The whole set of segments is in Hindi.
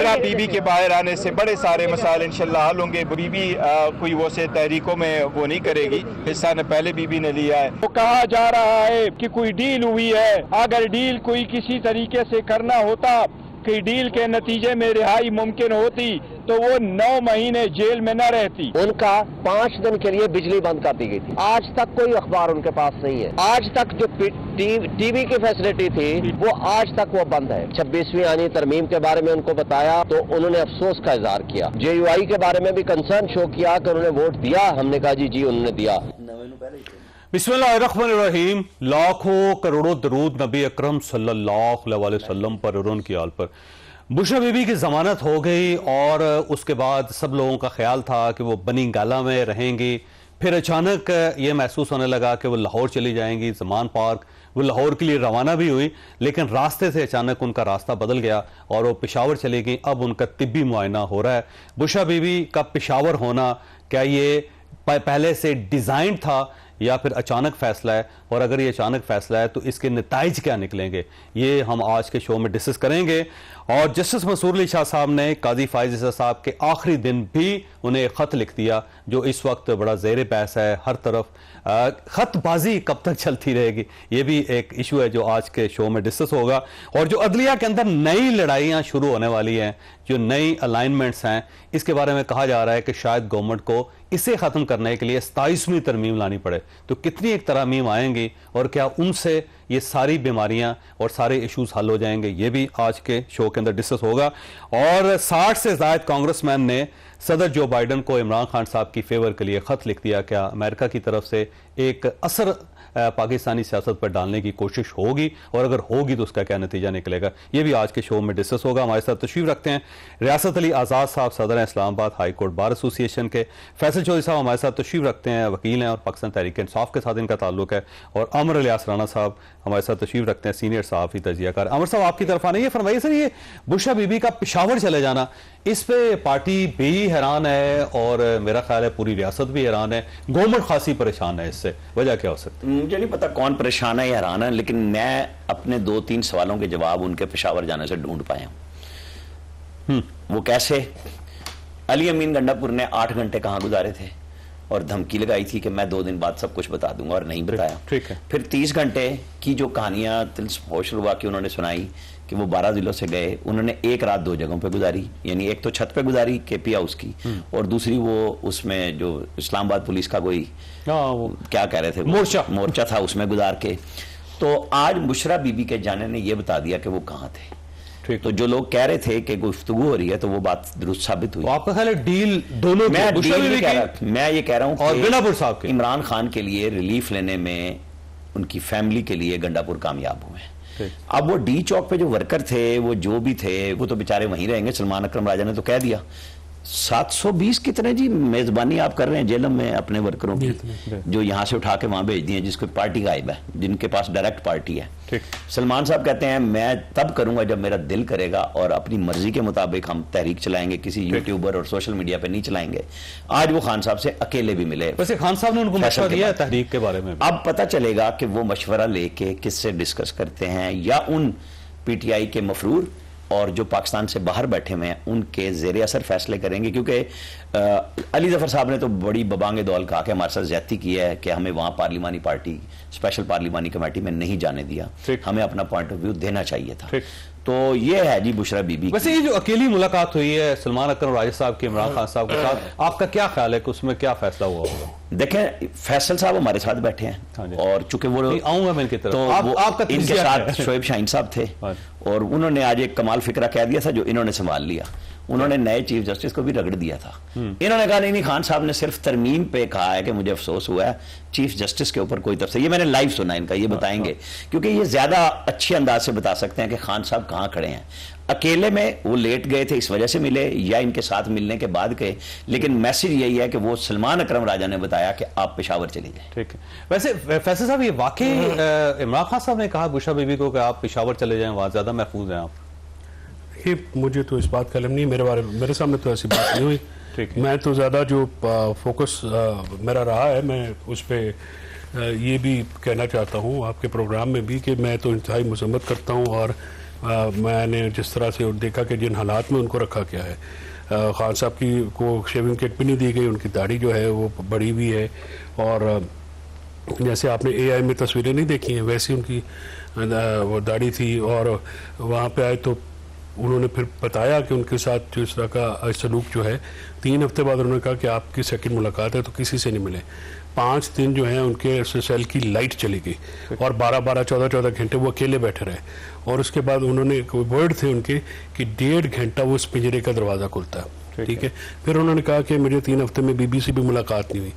बुशरा बीबी के बाहर आने से बड़े सारे मसाइल इंशाल्लाह हल होंगे। बीबी कोई वो से तहरीकों में वो नहीं करेगी, हिस्सा ने पहले बीबी ने लिया है। वो कहा जा रहा है कि कोई डील हुई है, अगर डील कोई किसी तरीके से करना होता कि डील के नतीजे में रिहाई मुमकिन होती तो वो 9 महीने जेल में न रहती। उनका 5 दिन के लिए बिजली बंद कर दी गई थी। आज तक कोई अखबार उनके पास नहीं है। आज तक जो टीवी की फैसिलिटी थी वो आज तक वो बंद है। 26वीं आईनी तरमीम के बारे में उनको बताया तो उन्होंने अफसोस का इजहार किया। JUI के बारे में भी कंसर्न शो किया कि उन्होंने वोट दिया। हमने कहा जी उन्होंने दिया। बिस्मिल्लाहिर्रहमानिर्रहीम। लाखों करोड़ों दरूद नबी अकरम सल्लल्लाहु अलैहि वसल्लम पर और उनकी आल पर। बुशरा बीबी की जमानत हो गई और उसके बाद सब लोगों का ख्याल था कि वो बनी गाला में रहेंगी। फिर अचानक ये महसूस होने लगा कि वो लाहौर चली जाएंगी, ज़मान पार्क। वो लाहौर के लिए रवाना भी हुई, लेकिन रास्ते से अचानक उनका रास्ता बदल गया और वो पेशावर चली गई। अब उनका तिब्बी मुआयना हो रहा है। बुशरा बीबी का पेशावर होना क्या ये पहले से डिज़ाइन था या फिर अचानक फैसला है, और अगर ये अचानक फैसला है तो इसके नताइज क्या निकलेंगे, ये हम आज के शो में डिस्कस करेंगे। और जस्टिस मंसूर अली शाह साहब ने काजी फाइज ईसा साहब के आखिरी दिन भी उन्हें एक ख़त लिख दिया जो इस वक्त बड़ा ज़ेर बहस है हर तरफ। ख़तबाजी कब तक चलती रहेगी, ये भी एक इशू है जो आज के शो में डिस्कस होगा। और जो अदलिया के अंदर नई लड़ाइयाँ शुरू होने वाली हैं, जो नई अलाइनमेंट्स हैं, इसके बारे में कहा जा रहा है कि शायद गवर्नमेंट को इसे ख़त्म करने के लिए 27वीं तरमीम लानी पड़े। तो कितनी एक तरमीम आएंगी और क्या उनसे ये सारी बीमारियां और सारे इश्यूज हल हो जाएंगे, ये भी आज के शो के अंदर डिस्कस होगा। और 60 से ज़ायद कांग्रेसमैन ने सदर जो बाइडन को इमरान खान साहब की फेवर के लिए ख़त लिख दिया। क्या अमेरिका की तरफ से एक असर पाकिस्तानी सियासत पर डालने की कोशिश होगी, और अगर होगी तो उसका क्या नतीजा निकलेगा, ये भी आज के शो में डिस्कस होगा। हमारे साथ तशरीफ रखते हैं रियासत अली आज़ाद साहब, सदर Islamabad high court bar association के। फैसल चौधरी साहब हमारे साथ तशरीफ रखते हैं, वकील हैं और पाकिस्तान तहरीक इंसाफ के साथ इनका ताल्लुक है। और अमर इलियास राना साहब हमारे साथ तशरीफ रखते हैं, सीनियर सहाफ़ी तजियाकार। अमर साहब आपकी तरफ आने, ये फरमाइए सर, ये बुशरा बीबी का पेशावर चले जाना, इस पे पार्टी भी हैरान है और मेरा ख्याल है पूरी रियासत भी हैरान है, गवर्नमेंट खासी परेशान है, इससे वजह क्या हो सकती है? मुझे नहीं पता कौन परेशान है या हैरान है, लेकिन मैं अपने 2-3 सवालों के जवाब उनके पेशावर जाने से ढूंढ पाया हूं। वो कैसे? अली अमीन गंडापुर ने 8 घंटे कहां गुजारे थे और धमकी लगाई थी कि मैं 2 दिन बाद सब कुछ बता दूंगा, और नहीं बताया। ठीक है। फिर 30 घंटे की जो कहानियां होशरुबा की उन्होंने सुनाई कि वो 12 जिलों से गए, उन्होंने एक रात 2 जगहों पे गुजारी, यानी एक तो छत पे गुजारी KP हाउस की, और दूसरी वो उसमें जो इस्लामाबाद पुलिस का कोई वो क्या कह रहे थे, मोर्चा था, उसमें गुजार के। तो आज बुशरा बीबी के जाने ने ये बता दिया कि वो कहाँ थे। तो जो लोग कह रहे थे कि गुफ्तगू हो रही है, तो वो बात दुरुस्त साबित हुई। तो आपका ख्याल है डील दोनों? मैं ये कह रहा हूं और गंडापुर साहब के इमरान खान के लिए रिलीफ लेने में उनकी फैमिली के लिए गंडापुर कामयाब हुए। अब वो डी चौक पे जो वर्कर थे, वो जो भी थे, वो तो बेचारे वहीं रहेंगे। सलमान अकरम राजा ने तो कह दिया 720 कितने जी मेजबानी आप कर रहे हैं जेलम में अपने वर्करों की, जो यहां से उठा के वहां भेज दिए, जिसको पार्टी गायब है, जिनके पास डायरेक्ट पार्टी है। सलमान साहब कहते हैं मैं तब करूंगा जब मेरा दिल करेगा, और अपनी मर्जी के मुताबिक हम तहरीक चलाएंगे, किसी यूट्यूबर और सोशल मीडिया पे नहीं चलाएंगे। आज वो खान साहब से अकेले भी मिले। वैसे खान साहब ने उनको मशवरा दिया है तहरीक के बारे में। अब पता चलेगा कि वो मशवरा लेके किससे डिस्कस करते हैं, या उन PTI के मफरूर और जो पाकिस्तान से बाहर बैठे हुए हैं उनके जेर असर फैसले करेंगे। क्योंकि अली जफर साहब ने तो बड़ी बबांगे दौल कहा कि हमारे साथ ज्यादती की है कि हमें वहां पार्लिमानी पार्टी स्पेशल पार्लिमानी कमेटी में नहीं जाने दिया, हमें अपना पॉइंट ऑफ व्यू देना चाहिए था। तो ये है जी बुशरा बीबी। वैसे ये जो अकेली मुलाकात हुई है सलमान अकरम राजा साहब की इमरान खान साहब के साथ, आपका क्या ख्याल है कि उसमें क्या फैसला हुआ होगा? देखें, फैसल साहब हमारे साथ बैठे हैं और चूंकि वो आऊंगा मैं इनकी तरफ, तो आपका इनके साथ शोएब शाहीन साहब थे, और उन्होंने आज एक कमाल फिक्रा कह दिया था जो इन्होंने संभाल लिया। उन्होंने नए चीफ जस्टिस को भी रगड़ दिया था। इन्होंने कहा नहीं खान साहब ने सिर्फ तरमीम पे कहा है कि मुझे अफसोस हुआ है, चीफ जस्टिस के ऊपर कोई तरफ से। ये मैंने लाइव सुना इनका, ये बताएंगे क्योंकि ये ज्यादा अच्छे अंदाज से बता सकते हैं कि खान साहब कहां खड़े हैं। अकेले में वो लेट गए थे इस वजह से मिले, या इनके साथ मिलने के बाद गए, लेकिन मैसेज यही है कि वो सलमान अकरम राजा ने बताया कि आप पेशावर चले जाए। ठीक है। वैसे फैसल साहब, ये वाकई इमरान खान साहब ने कहा बुशरा बीबी को कि आप पेशावर चले जाएं, वहां ज्यादा महफूज हैं आप? ये मुझे तो इस बात का इल्म नहीं, मेरे सामने तो ऐसी बात नहीं हुई। मैं तो ज़्यादा जो फोकस मेरा रहा है, मैं उस पर ये भी कहना चाहता हूँ आपके प्रोग्राम में भी कि मैं तो इंतहाई मजम्मत करता हूँ और मैंने जिस तरह से देखा कि जिन हालात में उनको रखा गया है, खान साहब की को शेविंग किट भी नहीं दी गई, उनकी दाढ़ी जो है वो बड़ी हुई है, और जैसे आपने AI में तस्वीरें नहीं देखी हैं वैसी उनकी वो दाढ़ी थी। और वहाँ पे आए तो उन्होंने फिर बताया कि उनके साथ जो इस तरह का सलूक जो है, 3 हफ्ते बाद उन्होंने कहा कि आपकी सेकंड मुलाकात है तो किसी से नहीं मिले। 5 दिन जो है उनके सेल की लाइट चली गई और 12-12, 14-14 घंटे वो अकेले बैठे रहे। और उसके बाद उन्होंने वर्ड थे उनके कि 1.5 घंटा वो उस पिंजरे का दरवाज़ा खुलता है, ठीक है। फिर उन्होंने कहा कि मुझे 3 हफ्ते में बीबी से भी मुलाकात नहीं हुई।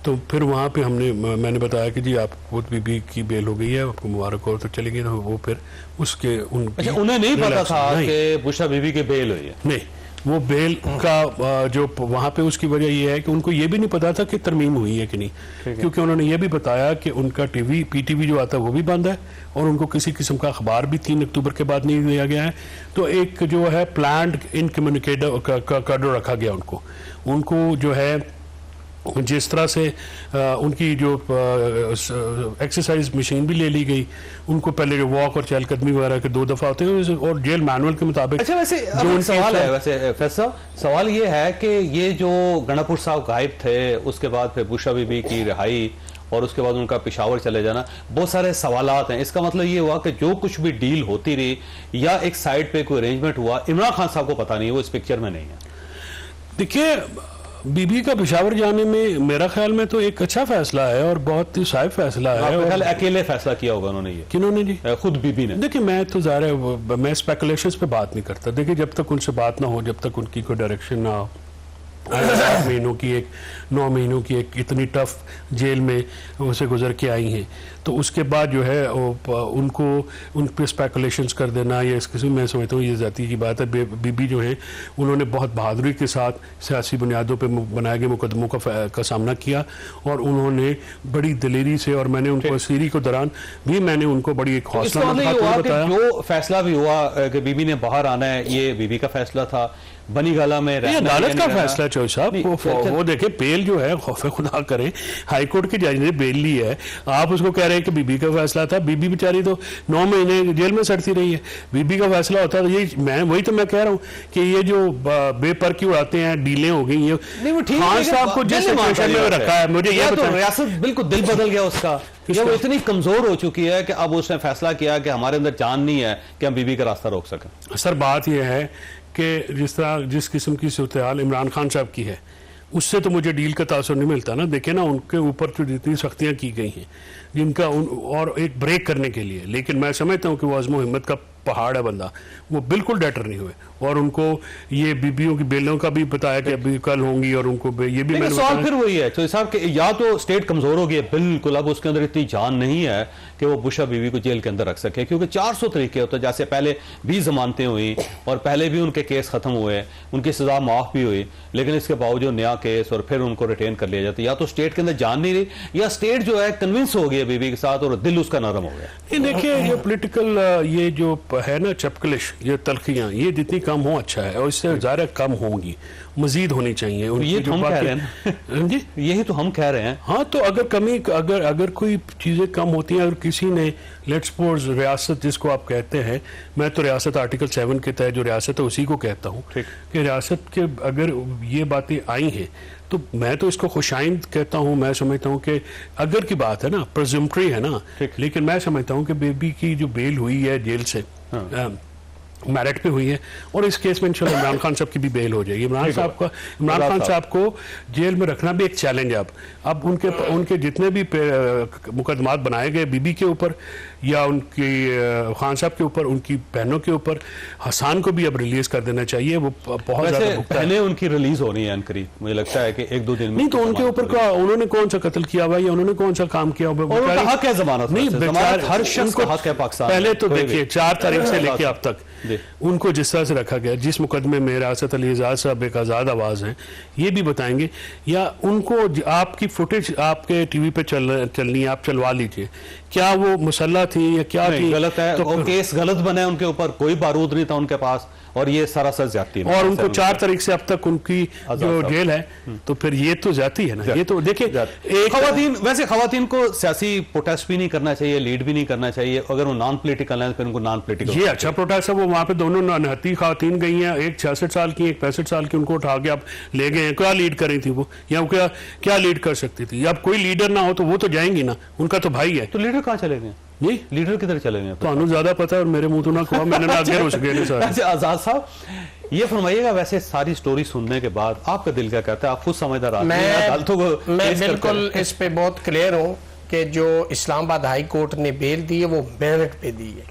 तो फिर वहाँ पे मैंने बताया कि जी आपको बीबी की बेल हो गई है, आपको मुबारक हो, तो चली गई। तो वो फिर उसके अच्छा, उन्हें नहीं पता था कि बुशरा बीबी की बेल हुई है? नहीं, वो बेल का जो वहाँ पे उसकी वजह ये है कि उनको ये भी नहीं पता था कि तरमीम हुई है कि नहीं, क्योंकि उन्होंने ये भी बताया कि उनका PTV जो आता है वो भी बंद है और उनको किसी किस्म का अखबार भी 3 अक्टूबर के बाद नहीं दिया गया है। तो एक जो है प्लान्ड इनकम्युनिकेटर का रखा गया उनको जो है जिस तरह से उनकी जो एक्सरसाइज मशीन भी ले ली गई, उनको पहले जो वॉक और चहलकदमी वगैरह के 2 दफा होते हैं और जेल मैनुअल के मुताबिक। अच्छा, वैसे जो सवाल है, वैसे फैसला सवाल ये है कि ये जो गंडापुर साहब गायब थे, उसके बाद फिर बुशरा बीबी की रिहाई और उसके बाद उनका पेशावर चले जाना, बहुत सारे सवालात हैं। इसका मतलब ये हुआ कि जो कुछ भी डील होती रही या एक साइड पे कोई अरेंजमेंट हुआ, इमरान खान साहब को पता नहीं, वो इस पिक्चर में नहीं है। देखिए, बीबी का पेशावर जाने में मेरा ख्याल में तो एक अच्छा फैसला है और बहुत ही साहिब फैसला है। और अकेले फैसला किया होगा उन्होंने? ये किन्होंने जी? खुद बीबी ने। देखिए, मैं तो ज़ाहिर है मैं स्पेकुलेशंस पे बात नहीं करता। देखिए, जब तक उनसे बात ना हो, जब तक उनकी कोई डायरेक्शन ना हो, 8 महीनों की 9 महीनों की एक इतनी टफ जेल में उसे गुजर के आई हैं, तो उसके बाद जो है उनको उन पर स्पेकुलेशंस कर देना या इस किस्म, मैं समझता हूँ ये ज़ाती की बात है। बीबी जो है उन्होंने बहुत बहादुरी के साथ सियासी बुनियादों पे बनाए गए मुकदमों का सामना किया और उन्होंने बड़ी दिलेरी से, और मैंने उनको सीरी के दौरान भी मैंने उनको बड़ी एक हौसला बताया। जो फैसला भी हुआ कि बीबी ने बाहर आना है, ये बीबी का फैसला था। बनी गाला में अदालत का फैसला चौधरी साहब, वो देखे बेल जो है खौफे खुदा करें, हाईकोर्ट के जज ने बेल ली है, आप उसको कह रहे हैं कि बीबी का फैसला था। बीबी बेचारी तो 9 महीने जेल में सड़ती रही है। बीबी का फैसला होता है, ये वही तो मैं कह रहा हूँ कि ये जो बेपर्की उड़ाते हैं, डीलें हो गई हैं। खान साहब को जिस सिचुएशन में रखा है, मुझे ये तो रियासत बिल्कुल दिल बदल गया उसका, जब वो इतनी कमजोर हो चुकी है कि अब उसने फैसला किया कि हमारे अंदर जान नहीं है कि हम बीबी का रास्ता रोक सकें। सर, बात यह है कि जिस किस्म की सूरत-ए-हाल इमरान खान साहब की है, उससे तो मुझे डील का तासुर नहीं मिलता ना। देखे ना, उनके ऊपर जो जितनी सख्तियां की गई हैं जिनका और एक ब्रेक करने के लिए, लेकिन मैं समझता हूं कि वो अज़्म हिम्मत का पहाड़ है बंदा, वो बिल्कुल डेटर नहीं हुए। और उनको ये बीबियों की बेलों का भी बताया कि अभी कल होंगी, और उनको ये भी मैंने सवाल फिर वही है तो साहब कि या तो स्टेट कमजोर हो गई है बिल्कुल, अब उसके अंदर इतनी जान नहीं है कि वो बुशरा बीबी को जेल के अंदर रख सके, क्योंकि 400 तरीके होते हैं। जैसे पहले 20 जमानतें हुई और पहले भी उनके केस खत्म हुए, उनकी सजा माफ भी हुई, लेकिन इसके बावजूद नया केस और फिर उनको रिटेन कर लिया जाता है। या तो स्टेट के अंदर जान नहीं रही, या स्टेट जो है कन्विंस हो गई है बीबी के साथ और दिल उसका नरम हो गया। देखिए, ये पोलिटिकल ये जो है ना चपकलिश, ये तलखियां, ये जितनी कम हो अच्छा है, और इससे ज़्यादा कम होंगी, मजीद होनी चाहिए। तो ये तो हम कह रहे हैं जी, यही तो हम कह रहे हैं। हाँ, तो अगर कमी अगर कोई चीज़ें कम होती हैं, अगर किसी ने लेट्स सपोज रियासत जिसको आप कहते हैं, मैं तो रियासत आर्टिकल 7 के तहत जो रियासत है उसी को कहता हूँ कि रियासत के अगर ये बातें आई हैं तो मैं तो इसको खुशाइंद कहता हूँ। मैं समझता हूँ कि अगर की बात है ना, प्रेज़म्पटरी है ना, लेकिन मैं समझता हूँ कि बेबी की जो बेल हुई है जेल से मेरिट पे हुई है, और इस केस में इंशाल्लाह इमरान खान साहब की भी बेल हो जाएगी। इमरान खान साहब को जेल में रखना भी एक चैलेंज है। अब उनके जितने भी मुकदमात बनाए गए बीबी के ऊपर या उनकी खान साहब के ऊपर, उनकी बहनों के ऊपर, हसन को भी अब रिलीज कर देना चाहिए। वो बहुत ज्यादा पहले उनकी रिलीज होनी है अनकरीब, मुझे लगता है कि 1-2 दिन में। नहीं तो उनके ऊपर उन्होंने कौन सा कत्ल किया हुआ या उन्होंने कौन सा काम किया हुआ, हक है जमानत, नहीं, हर शख्स का हक है पाकिस्तान। पहले तो देखिए 4 तारीख से लेके अब तक उनको जिस तरह से रखा गया, जिस मुकदमे में रासत अली एजाज साहब एक आज़ाद आवाज़ हैं, ये भी बताएंगे, या उनको आपकी फुटेज आपके टीवी पे चलनी है, आप चलवा लीजिए, क्या वो मुसल्ला थी या क्या थी? गलत है, तो वो केस गलत बने उनके ऊपर, कोई बारूद नहीं था उनके पास, और ये सरासर ज्यादती है। और उनको 4 तारीख से अब तक उनकी जो जेल है, तो फिर ये तो ज्यादती है ना। ये तो देखिए, एक वैसे खवातीन को सियासी प्रोटेस्ट भी नहीं करना चाहिए, लीड भी नहीं करना चाहिए, अगर वो नॉन पॉलिटिकल है फिर उनको नॉन पॉलिटिकल। ये अच्छा प्रोटेस्ट है। वो वहां पे दोनों नहती खातन गई हैं, एक 66 साल की, एक 65 साल की, उनको उठा के आप ले गए हैं। क्या लीड कर रही थी वो, या क्या लीड कर सकती थी? अब कोई लीडर ना हो तो वो तो जाएंगी ना, उनका तो भाई है। तो लीडर कहाँ चले गए? जी, लीडर किधर चले गए? तो ज्यादा पता है, और मेरे मुंह तो ना कहा, मैंने ना आगे रुस गए सारे। अच्छा आजाद साहब, ये फरमाइएगा, वैसे सारी स्टोरी सुनने के बाद आपका दिल क्या कहता है? आप खुद समझदार आदमी हैं, मैं बिल्कुल इस पे बहुत क्लियर हूँ कि जो इस्लामाबाद हाई कोर्ट ने बेल दी है वो मेरिट पे दी है।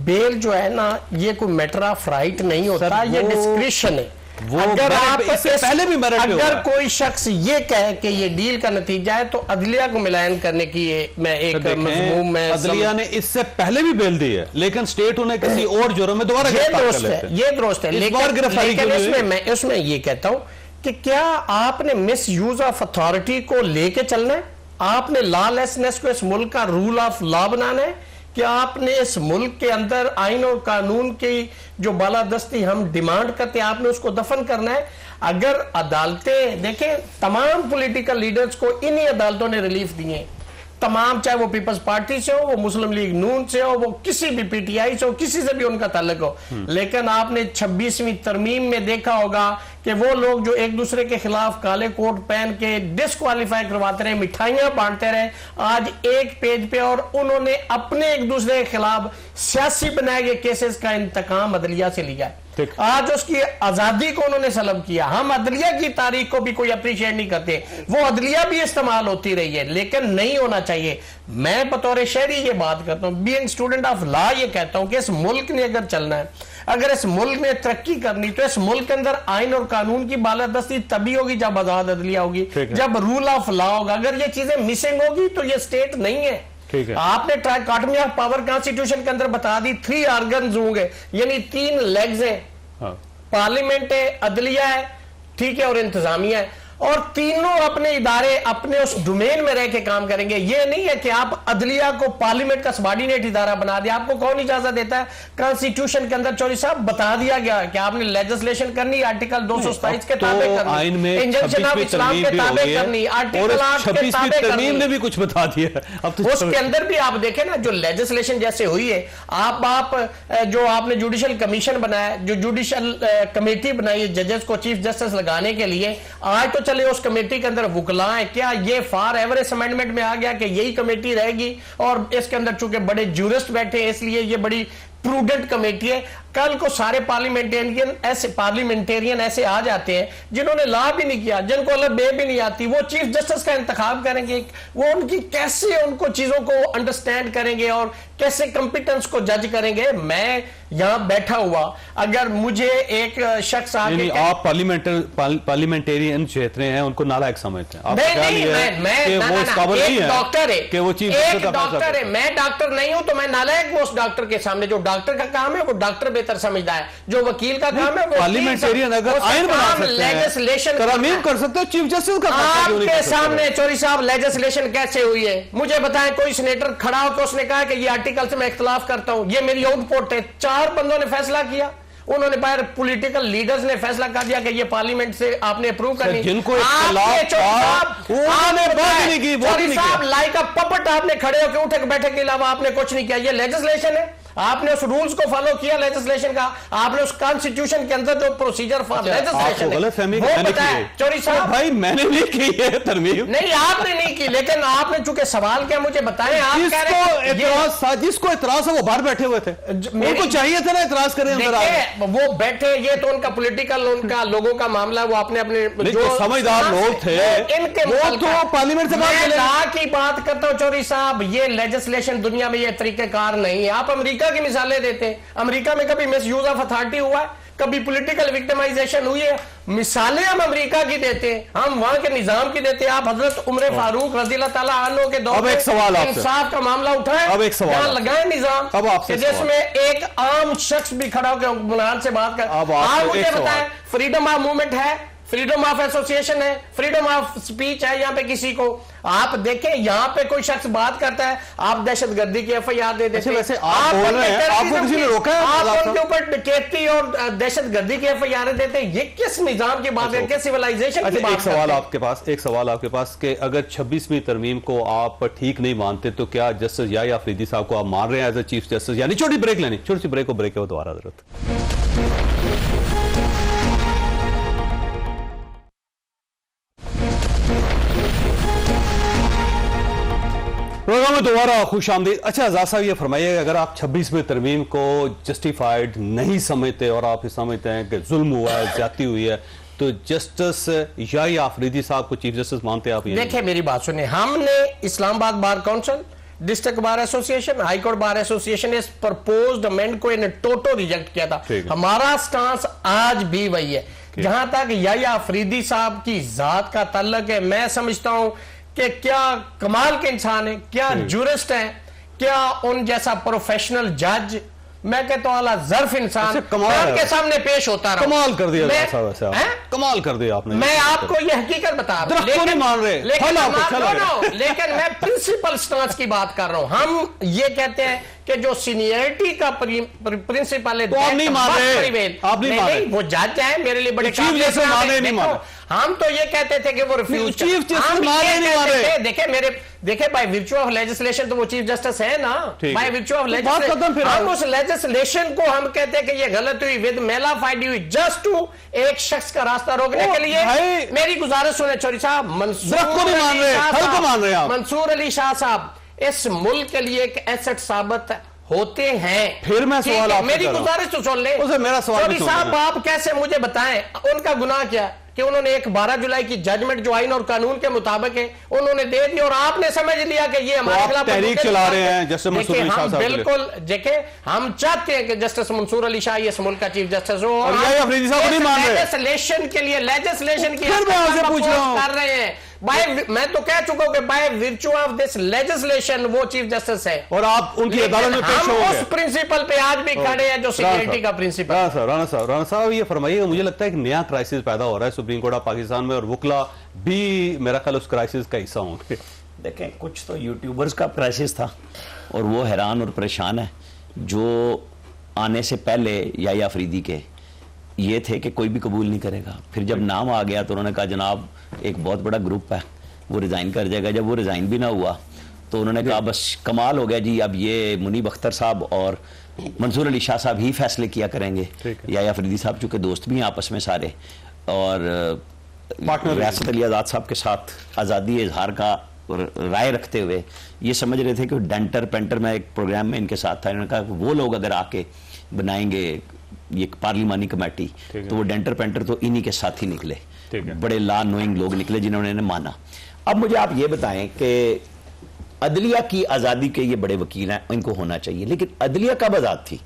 बेल जो है ना, ये कोई मैटर ऑफ राइट नहीं होता, ये डिस्क्रिप्शन है। अगर आप पहले भी अगर कोई शख्स ये कहे कि ये डील का नतीजा है, तो अदलिया को मिलान करने की मैं एक मजमूम में, अदलिया ने इससे पहले भी बेल दी है, लेकिन स्टेट उन्हें किसी और जुर्म में दोबारा ये दुरुस्त है, लेकिन इसमें ये कहता हूं कि क्या आपने मिस यूज ऑफ अथॉरिटी को लेके चलना है? आपने लॉलेसनेस को इस मुल्क का रूल ऑफ लॉ बनाना है? क्या आपने इस मुल्क के अंदर आइन और कानून की जो बालादस्ती हम डिमांड करते हैं, आपने उसको दफन करना है? अगर अदालतें देखें, तमाम पॉलिटिकल लीडर्स को इन्हीं अदालतों ने रिलीफ दिए, तमाम, चाहे वो पीपल्स पार्टी से हो, वो मुस्लिम लीग नून से हो, वो किसी भी पीटीआई से हो, किसी से भी उनका ताल्लुक हो। लेकिन आपने 26वीं तरमीम में देखा होगा कि वो लोग जो एक दूसरे के खिलाफ काले कोट पहन के डिस्क्वालीफाई करवाते रहे, मिठाइयां बांटते रहे, आज एक पेज पे, और उन्होंने अपने एक दूसरे के खिलाफ सियासी बनाए गए केसेस का इंतकाम अदलिया से लिया है। आज उसकी आजादी को उन्होंने सलब किया। हम अदलिया की तारीख को भी कोई अप्रिशिएट नहीं करते, वो अदलिया भी इस्तेमाल होती रही है, लेकिन नहीं होना चाहिए। मैं बतौर शहरी ये बात करता हूं, बीइंग स्टूडेंट ऑफ लॉ ये कहता हूं कि इस मुल्क ने अगर चलना है, अगर इस मुल्क ने तरक्की करनी, तो इस मुल्क के अंदर आइन और कानून की बालादस्ती तभी होगी जब आजाद अदलिया होगी, जब रूल ऑफ लॉ होगा। अगर ये चीजें मिसिंग होगी तो ये स्टेट नहीं है। आपने ट्राइकॉटमी ऑफ पावर कॉन्स्टिट्यूशन के अंदर बता दी, 3 ऑर्गन्स होंगे, यानी 3 लेग्स हैं, पार्लियामेंट है, अदलिया है, ठीक है, और इंतजामिया है, और तीनों अपने इदारे अपने उस डोमेन में रह के काम करेंगे। ये नहीं है कि आप अदलिया को पार्लियामेंट का सबॉर्डिनेट इदारा बना दिया। आपको कौन इजाजत देता है? कॉन्स्टिट्यूशन के अंदर चौधरी साहब बता दिया गया कि आपने लेजिस्लेशन करनी, आर्टिकल 227 के ताबे करनी, इंजंक्शन ऑफ इस्लाम के ताबे करनी, आर्टिकल 8 के ताबे करनी, ने भी कुछ बता दिया। अब तो उसके अंदर भी आप देखें ना, जो लेजिस्लेशन जैसे हुई है, आप जो आपने जुडिशियल कमीशन बनाया, जो जुडिशियल कमेटी बनाई है जजेस को चीफ जस्टिस लगाने के लिए, आज तो चले उस कमेटी के अंदर वुकला है, क्या ये फार एवरेज अमेंडमेंट में आ गया कि यही कमेटी रहेगी, और इसके अंदर चूंकि बड़े जूरिस्ट बैठे हैं इसलिए ये बड़ी प्रूडेंट कमेटी है। कल को सारे पार्लियामेंटेरियन ऐसे आ जाते हैं जिन्होंने लॉ भी नहीं किया, जिनको अल्लाह बे भी नहीं आती, वो चीफ जस्टिस का इंतखाब करेंगे, वो उनकी कैसे उनको चीजों को अंडरस्टैंड करेंगे और कैसे कंपिटेंस को जज करेंगे? मैं यहां बैठा हुआ, अगर मुझे एक शख्स आके, आप पार्लियामेंटेरियन क्षेत्र हैं, उनको नालायक समझते हैं? डॉक्टर है, मैं डॉक्टर नहीं हूं, तो मैं नालायक हूं उस डॉक्टर के सामने। जो डॉक्टर का काम है वो डॉक्टर बेहतर समझता है, जो वकील का काम है वो पार्लियामेंटेरियन अगर आइन बना सकते हैं, लेजिस्लेशन तरमीम कर सकते हो, चीफ जस्टिस का आपके सामने चौधरी साहब लेजिस्लेशन कैसे हुई है? मुझे बताएं, कोई सीनेटर खड़ा होकर उसने कहा कि ये आर्टिकल से मैं इख्तिलाफ करता हूं, ये मेरी आउटपुट है। 4 बंदों ने फैसला किया, उन्होंने बाहर पॉलिटिकल लीडर्स ने फैसला कर दिया कि ये पार्लियामेंट से आपने अप्रूव करनी। जिनको लाइक अ पपट आपने खड़े होकर उठक बैठक के अलावा आपने कुछ नहीं किया। ये लेजिस्लेशन है? आपने उस रूल्स को फॉलो किया लेजिस्लेशन का, आपने उस कॉन्स्टिट्यूशन के अंदर जो प्रोसीजर फॉर लेजिस्लेशन वो बताया चौधरी साहब? भाई मैंने नहीं की है तरमीम, नहीं आपने नहीं की, लेकिन आपने चूंकि सवाल किया मुझे बताएं। आप कह रहे हैं जिसको इतराज है वो बाहर बैठे हुए थे, उनको चाहिए था ना इतराज करें, वो बैठे, ये तो उनका पॉलिटिकल, उनका लोगों का मामला, वो अपने अपने जो समझदार लोग थे इनके तो पार्लियामेंट से बात की बात करता हूं चौधरी साहब। ये लेजिस्लेशन दुनिया में ये तरीकेकार नहीं है। आप अमेरिका की मिसालें देते हैं, अमेरिका में कभी मिस यूज ऑफ अथॉरिटी हुआ है? कभी पॉलिटिकल विक्टिमाइजेशन हुई है? मिसालें हम अमेरिका की देते हैं, हम वहां के निजाम की देते हैं। आप हजरत उमर फारूक रज़ियल्लाहु ताला अन्हु के दौर में इंसाफ का मामला उठाए, अब एक सवाल लगाए निजाम जिसमें एक आम शख्स भी खड़ा होकर हुक्मरान से बात कर। आप मुझे बताएं, फ्रीडम ऑफ मूवमेंट है, फ्रीडम ऑफ एसोसिएशन है, फ्रीडम ऑफ स्पीच है यहाँ पे किसी को। आप देखें यहाँ पे कोई शख्स बात करता है, आप दहशतगर्दी की एफआईआर दे देते हैं। आप बोल रहे हैं, आपको किसी ने रोका है? आप उनके ऊपर डकैती और दहशतगर्दी की एफआईआर देते हैं। ये किस निजाम की बात है, किस सिविलाइजेशन की बात? एक सवाल आपके पास कि अगर 26वीं तरमीम को आप ठीक नहीं मानते तो क्या जस्टिस याह्या अफरीदी साहब को आप मान रहे हैं एज ए चीफ जस्टिस? यानी छोटी ब्रेक लेनी, छोटी सी ब्रेक है वो दोबारा जरूरत। प्रोग्राम में दोबारा खुश आमदीद। अच्छा आजाद साहब, ये फरमाइए, अगर आप 26वीं तरमीम को जस्टिफाइड नहीं समझते और आप समझते हैं कि जुल्म हुआ है, ज्यादती हुई है, तो जस्टिस याह्या अफरीदी साहब को चीफ जस्टिस मानते हैं आप? देखिए मेरी बात सुनिए, हमने Islamabad bar council, district bar association, high court bar association इस प्रपोज्ड अमेंड को इन टोटो रिजेक्ट किया था। हमारा स्टांस आज भी वही है। जहां तक याह्या अफरीदी साहब की जात का ताल्लुक है, मैं समझता हूं कि क्या कमाल के इंसान है, क्या जूरिस्ट है, क्या उन जैसा प्रोफेशनल जज, मैं कहता हूं आला ज़र्फ इंसान के सामने पेश होता रहा। कमाल कर दिया कमाल कर दिया आपने। मैं आपको ये हकीकत बता रहा हूं, नहीं मान रहे, लेकिन मैं प्रिंसिपल स्टांस की बात कर रहा हूं। हम ये कहते हैं कि जो सीनियरिटी का प्रिंसिपल है, तो आप नहीं मान रहे, आप नहीं मान रहे। वो जज है, मेरे लिए बड़े चीफ जस्टिस माने नहीं माने। हम तो ये कहते थे कि वो रिफ्यूज, चीफ जस्टिस माने नहीं माने। देखे बाय वर्च्यू ऑफ लेजिस्लेशन तो वो चीफ जस्टिस है ना, बाय वर्च्यू ऑफ लेजिस्लेशन। हम उस लेजिस्लेशन को हम कहते हैं कि ये गलत हुई, विद मेलाफाइड हुई, जस्ट टू एक शख्स का रास्ता रोकने के लिए। मेरी गुजारिश सुने चौधरी साहब, मंसूर अली शाह साहब इस मुल्क के लिए एक एसेट साबित होते हैं। फिर मैं सवाल आपसे मेरी गुजारिश तो सुन ले। मेरा सवाल चौधरी साहब, आप कैसे मुझे बताएं उनका गुनाह क्या कि उन्होंने एक 12 जुलाई की जजमेंट जो आइन और कानून के मुताबिक है उन्होंने दे दी और आपने समझ लिया कि ये हमारे खिलाफ तहरीक चला रहे हैं। जैसे मंसूर अली शाह साहब, बिल्कुल देखे, हम चाहते हैं कि जस्टिस मंसूर अली शाह इस मुल्क का चीफ जस्टिस हो, और अफरीदी साहब नहीं मान रहे। लेजिस्लेशन के लिए लेजिस्लेशन की पूछ रहा हूं कर रहे हैं। मैं तो कह चुका हूं कि by virtue of this legislation वो चीफ जस्टिस है और आप उनकी अदालत में पेश होंगे। हम उस प्रिंसिपल पे आज भी खड़े हैं जो सीनियरिटी का प्रिंसिपल। राना साहब ये फरमाइए, मुझे लगता है एक नया क्राइसिस पैदा हो रहा है सुप्रीम कोर्ट ऑफ पाकिस्तान में और वुकला भी मेरा ख्याल उस क्राइसिस का हिस्सा होंगे। देखें, कुछ तो यूट्यूबर्स का क्राइसिस था और वो हैरान और परेशान है जो आने से पहले याह्या अफरीदी के ये थे कि कोई भी कबूल नहीं करेगा। फिर जब नाम आ गया तो उन्होंने कहा जनाब एक बहुत बड़ा ग्रुप है वो रिज़ाइन कर जाएगा। जब वो रिज़ाइन भी ना हुआ तो उन्होंने कहा बस कमाल हो गया जी, अब ये मुनीब अख्तर साहब और मंसूर अली शाह साहब ही फैसले किया करेंगे। याह्या अफरीदी साहब चूँकि दोस्त भी हैं आपस में सारे, और रियासत अली आज़ाद साहब के साथ आज़ादी इजहार का राय रखते हुए ये समझ रहे थे कि डेंटर पेंटर में एक प्रोग्राम में इनके साथ था। इन्होंने कहा कि वो लोग अगर आके बनाएंगे ये पार्लिमानी कमेटी तो वो डेंटर पेंटर तो इन्हीं के साथ ही निकले, बड़े लॉ नोइंग लोग निकले जिन्होंने इन्हें माना। अब मुझे आप ये बताएं कि अदलिया की आज़ादी के ये बड़े वकील हैं, इनको होना चाहिए, लेकिन अदलिया कब आज़ाद थी?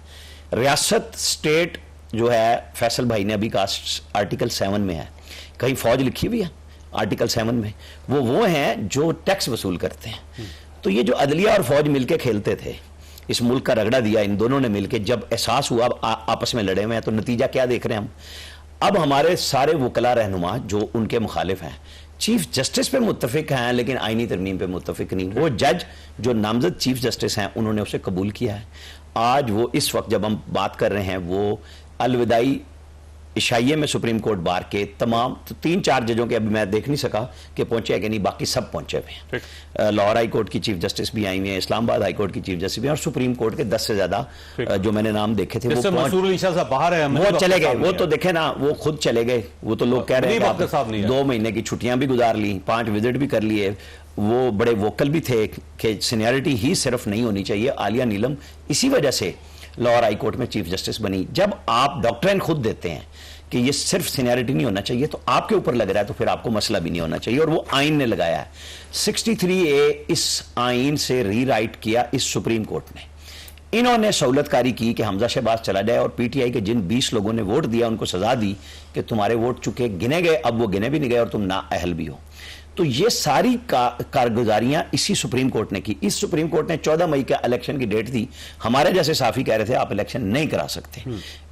रियासत स्टेट जो है, फैसल भाई ने अभी कहा आर्टिकल 7 में है, कहीं फौज लिखी हुई है आर्टिकल 7 में? वो हैं जो टैक्स वसूल करते हैं। तो ये जो अदलिया और फौज मिलके खेलते थे, इस मुल्क का रगड़ा दिया इन दोनों ने मिलके, जब एहसास हुआ आपस में लड़े हुए हैं तो नतीजा क्या देख रहे हैं हम? अब हमारे सारे वकला रहनुमा जो उनके मुखालिफ हैं चीफ जस्टिस पे मुत्तफिक हैं लेकिन आईनी तरमीम पे मुत्तफिक नहीं। वो जज जो नामजद चीफ जस्टिस हैं उन्होंने उसे कबूल किया है। आज वो इस वक्त जब हम बात कर रहे हैं वो अलविदाई इशाइये में सुप्रीम कोर्ट बार के तमाम 3-4 जजों के, अभी मैं देख नहीं सका कि पहुंचे हैं कि नहीं, बाकी सब पहुंचे हुए हैं। लाहौर हाई कोर्ट की चीफ जस्टिस भी आई हुई हैं, इस्लामाबाद हाई कोर्ट की चीफ जस्टिस भी हैं और सुप्रीम कोर्ट के 10 से ज्यादा जो मैंने नाम देखे थे वो बाहर है, वो चले गए। वो तो देखे ना, वो खुद चले गए। वो तो लोग कह रहे हैं 2 महीने की छुट्टियां भी गुजार ली, 5 विजिट भी कर लिए। वो बड़े वोकल भी थे कि सीनियरिटी ही सिर्फ नहीं होनी चाहिए। आलिया नीलम इसी वजह से लाहौर हाई कोर्ट में चीफ जस्टिस बनी। जब आप डॉक्ट्रिन खुद देते हैं कि ये सिर्फ सीनियरिटी नहीं होना चाहिए तो आपके ऊपर लग रहा है तो फिर आपको मसला भी नहीं होना चाहिए, और वो आइन ने लगाया है। 63A इस आइन से रीराइट किया इस सुप्रीम कोर्ट ने। इन्होंने सहूलतकारी की कि हमजा शहबाज चला जाए और पीटीआई के जिन 20 लोगों ने वोट दिया उनको सजा दी कि तुम्हारे वोट चुके गिने गए, अब वो गिने भी नहीं गए और तुम ना अहल भी हो। तो ये सारी कारगुजारियां इसी सुप्रीम कोर्ट ने की। इस सुप्रीम कोर्ट ने 14 मई का इलेक्शन की डेट दी। हमारे जैसे साफी कह रहे थे आप इलेक्शन नहीं करा सकते,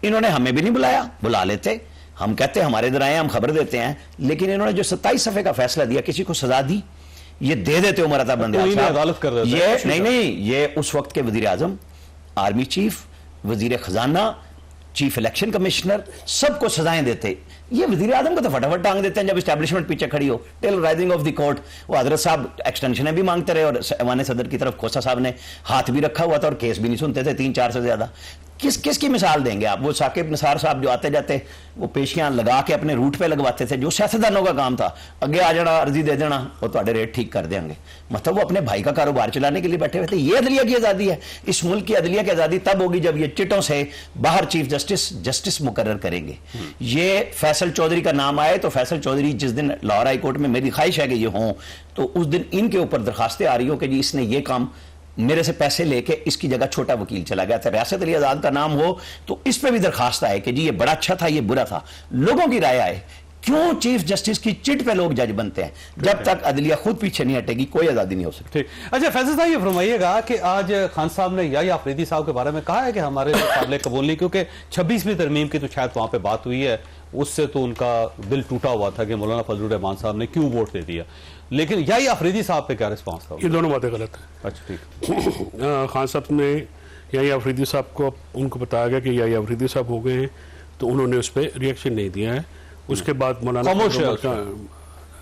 इन्होंने हमें भी नहीं बुलाया, बुला लेते, हम कहते हमारे इधर आए, हम खबर देते हैं। लेकिन इन्होंने जो 27 सफ़े का फैसला दिया, किसी को सजा दी, ये दे देते उमर अता बंदयाल साहब, अदालत कर देते ये नहीं, ये उस वक्त के वजीर आजम, आर्मी चीफ, वजीर खजाना, चीफ इलेक्शन कमिश्नर, सबको सजाएं देते। ये वजीर आजम को तो फटाफट टांग देते हैं जब इस्टेब्लिशमेंट पीछे खड़ी हो। Tail rising of the court, वो हजरत साहब एक्सटेंशनें भी मांगते रहे और ऐवान सदर की तरफ खोसा साहब ने हाथ भी रखा हुआ था और केस भी नहीं सुनते थे 3-4 से ज्यादा। किसकी मिसाल देंगे आप? वो साकिब निसार साहब जो आते जाते वो पेशियां लगा के अपने रूट पे लगवाते थे, जो सियासतदानों का काम था, अगे आ जाना, अर्जी दे देना, वो तुम्हारे रेट ठीक कर देंगे। मतलब वो अपने भाई का कारोबार चलाने के लिए बैठे हुए थे। ये अदलिया की आज़ादी है। इस मुल्क की अदलिया की आज़ादी तब होगी जब ये चिटों से बाहर चीफ जस्टिस मुकर्रर करेंगे। ये फैसल चौधरी का नाम आए तो फैसल चौधरी जिस दिन लाहौर हाई कोर्ट में, मेरी ख्वाहिश है कि ये हों, तो उस दिन इनके ऊपर दरखास्तें आ रही हो कि जी इसने ये काम मेरे से पैसे लेके इसकी जगह छोटा वकील चला गया था, रियासत अली आजाद का नाम हो तो इस पे भी दरखास्त आए कि जी ये बड़ा अच्छा था, ये बुरा था, लोगों की राय आए। क्यों चीफ जस्टिस की चिट पे लोग जज बनते हैं? जब तक अदलिया खुद पीछे नहीं हटेगी कोई आजादी नहीं हो सकती। अच्छा फैसल साहब, ये फरमाइएगा कि आज खान साहब ने या अफरीदी साहब के बारे में कहा है कि हमारे काबिल कबूल नहीं, क्योंकि 26वीं तरमीम की तो शायद वहां पे बात हुई है, उससे तो उनका दिल टूटा हुआ था कि मौलाना फजलुर रहमान साहब ने क्यों वोट दे दिया, लेकिन या अफरीदी साहब पे क्या रिस्पॉन्स था? ये दोनों बातें गलत है। अच्छा ठीक। खान साहब ने या अफरीदी साहब को उनको बताया गया कि या अफरीदी साहब हो गए हैं, तो उन्होंने उस पर रिएक्शन नहीं दिया है। उसके बाद मौलाना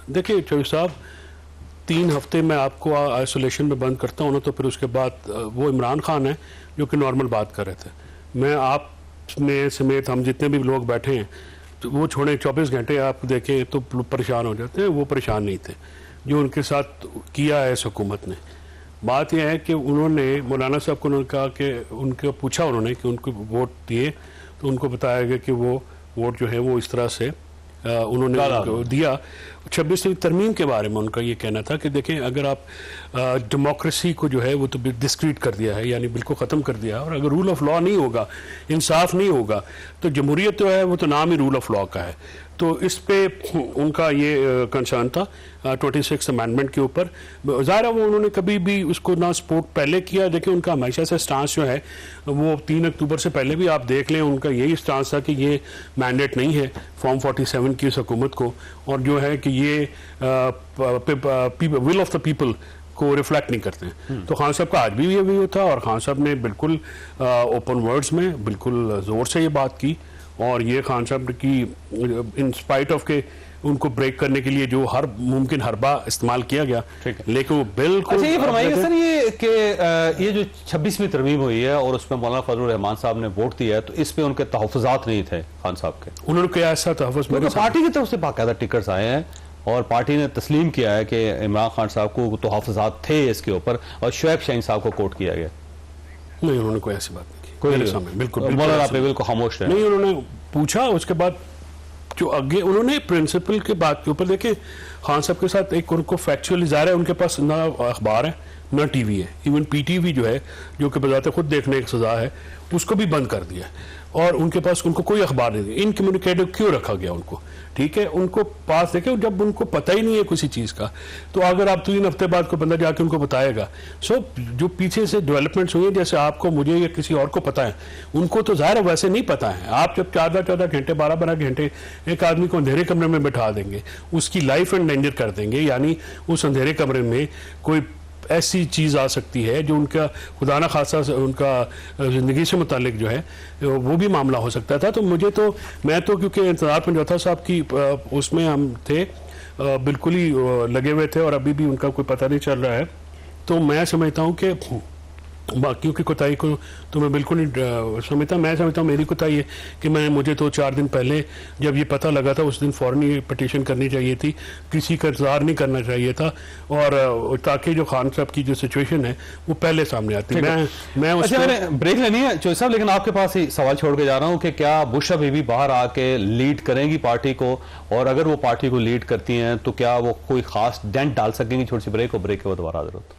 देखिए चौधरी साहब, 3 हफ्ते में आपको आइसोलेशन में बंद करता हूँ ना, तो फिर उसके बाद वो इमरान खान है जो कि नॉर्मल बात कर रहे थे। मैं आप में समेत हम जितने भी लोग बैठे हैं, तो वो छोड़े 24 घंटे आप देखें तो परेशान हो जाते हैं। वो परेशान नहीं थे जो उनके साथ किया है इस हुकूमत ने। बात यह है कि उन्होंने मौलाना साहब को उन्होंने कहा कि उनको पूछा उन्होंने कि उनको वोट दिए, तो उनको बताया गया कि वो वोट जो है वो इस तरह से उन्होंने दिया। 26वीं तरमीम के बारे में उनका ये कहना था कि देखें अगर आप डेमोक्रेसी को जो है वो तो डिस्क्रीट कर दिया है, यानी बिल्कुल ख़त्म कर दिया, और अगर रूल ऑफ लॉ नहीं होगा, इंसाफ नहीं होगा, तो जमहूरियत जो है वो तो नाम ही रूल ऑफ लॉ का है। तो इस पे उनका ये कंसर्न था 26th अमेंडमेंट के ऊपर। ज़ाहिर है वो उन्होंने कभी भी उसको ना सपोर्ट पहले किया। देखिए उनका हमेशा से स्टांस जो है वो 3 अक्टूबर से पहले भी आप देख लें, उनका यही स्टांस था कि ये मैंडेट नहीं है फॉर्म 47 की इस हुकूमत को, और जो है कि ये विल ऑफ द पीपल को रिफ्लेक्ट नहीं करते हैं। तो खान साहब का आज भी ये व्यू था, और खान साहब ने बिल्कुल ओपन वर्ड्स में बिल्कुल ज़ोर से ये बात की। और ये खान साहब की इन स्पाइट ऑफ के उनको ब्रेक करने के लिए जो हर मुमकिन हरबा इस्तेमाल किया गया, लेकिन वो बिल्कुल। अच्छा ये फरमाइएगा सर, ये कि ये जो 26वीं तरमीम हुई है और उसमें मौलाना फजलुर रहमान साहब ने वोट दिया है, तो इसमें उनके तहफ़्फ़ुज़ात नहीं थे खान साहब के? उन्होंने क्या ऐसा तहफ़्फ़ुज़ पार्टी की तरफ से बाकायदा टिकट्स आए हैं और पार्टी ने तस्लीम किया है कि इमरान खान साहब को तहफ़्फ़ुज़ात थे इसके ऊपर, और शुएब शाहीन साहब को कोट किया गया। नहीं, उन्होंने कोई ऐसी बात नहीं की, कोई बिल्कुल मौलाना पे बिल्कुल खामोश है। नहीं, उन्होंने पूछा, उसके बाद जो आगे उन्होंने प्रिंसिपल के बात के ऊपर देखे खान साहब के साथ एक उनको फैक्चुअली ज़ाहिर है उनके पास ना अखबार है ना टीवी है, इवन पीटीवी जो है जो कि बजाते खुद देखने की सजा है उसको भी बंद कर दिया, और उनके पास उनको कोई अखबार नहीं दिया। इनकम्युनिकेटिव क्यों रखा गया उनको? ठीक है, उनको पास देखे जब उनको पता ही नहीं है किसी चीज़ का, तो अगर आप 3 हफ्ते बाद कोई बंदा जाके उनको बताएगा। जो पीछे से डेवलपमेंट्स हुई हैं, जैसे आपको, मुझे या किसी और को पता है, उनको तो ज़ाहिर वैसे नहीं पता है। आप जब 14 घंटे 12 घंटे एक आदमी को अंधेरे कमरे में बैठा देंगे, उसकी लाइफ एंडेंजर कर देंगे, यानी उस अंधेरे कमरे में कोई ऐसी चीज़ आ सकती है जो उनका खुदा न खासा उनका ज़िंदगी से मुतालिक जो है वो भी मामला हो सकता था। तो मैं तो क्योंकि इंतज़ार पंजौथा साहब की उसमें हम थे, बिल्कुल ही लगे हुए थे, और अभी भी उनका कोई पता नहीं चल रहा है। तो मैं समझता हूँ कि बाकियों की कोताही को तो मैं बिल्कुल नहीं समझता। मैं समझता हूँ मेरी कोताही है कि मुझे तो 4 दिन पहले जब ये पता लगा था उस दिन फ़ौरन ही पटिशन करनी चाहिए थी, किसी का इंतज़ार नहीं करना चाहिए था, और ताकि जो खान साहब की जो सिचुएशन है वो पहले सामने आती। मैं मैंने ब्रेक लेनी है चौधरी साहब, लेकिन आपके पास ही सवाल छोड़ के जा रहा हूँ कि क्या बुशरा बीबी बाहर आके लीड करेंगी पार्टी को, और अगर वो पार्टी को लीड करती हैं तो क्या वो कोई खास डेंट डाल सकेंगी? छोटी सी ब्रेक के बाद दोबारा हाजिर होता।